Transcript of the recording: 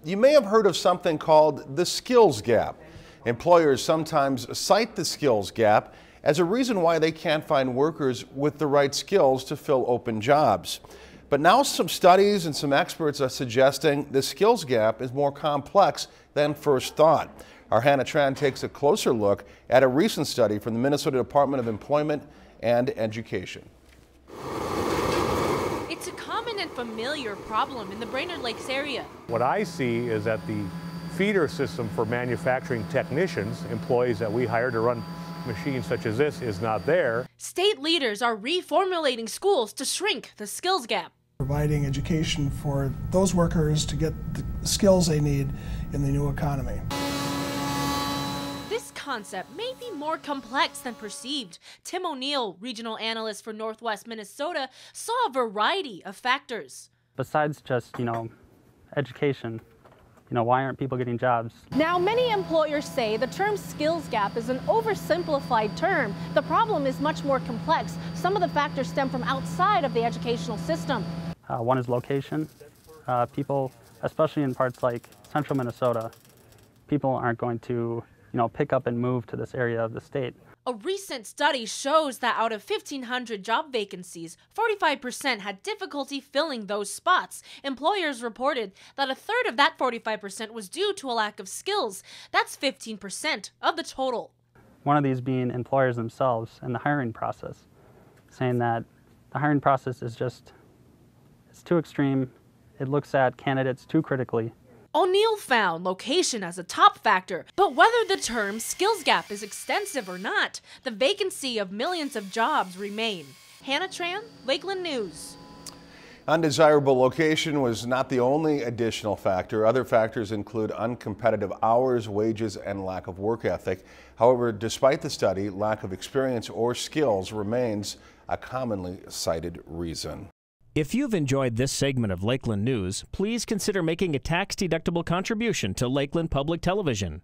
You may have heard of something called the skills gap. Employers sometimes cite the skills gap as a reason why they can't find workers with the right skills to fill open jobs. But now some studies and some experts are suggesting the skills gap is more complex than first thought. Our Hannah Tran takes a closer look at a recent study from the Minnesota Department of Employment and Education. It's a common and familiar problem in the Brainerd Lakes area. What I see is that the feeder system for manufacturing technicians, employees that we hire to run machines such as this, is not there. State leaders are reformulating schools to shrink the skills gap. Providing education for those workers to get the skills they need in the new economy. This concept may be more complex than perceived. Tim O'Neill, regional analyst for Northwest Minnesota, saw a variety of factors. Besides just, education, why aren't people getting jobs? Now, many employers say the term skills gap is an oversimplified term. The problem is much more complex. Some of the factors stem from outside of the educational system. One is location. People, especially in parts like central Minnesota, people aren't going to, pick up and move to this area of the state. A recent study shows that out of 1,500 job vacancies, 45% had difficulty filling those spots. Employers reported that a third of that 45% was due to a lack of skills. That's 15% of the total. One of these being employers themselves and the hiring process, saying that the hiring process is it's too extreme. It looks at candidates too critically. O'Neill found location as a top factor, but whether the term skills gap is extensive or not, the vacancy of millions of jobs remain. Hannah Tran, Lakeland News. Undesirable location was not the only additional factor. Other factors include uncompetitive hours, wages, and lack of work ethic. However, despite the study, lack of experience or skills remains a commonly cited reason. If you've enjoyed this segment of Lakeland News, please consider making a tax-deductible contribution to Lakeland Public Television.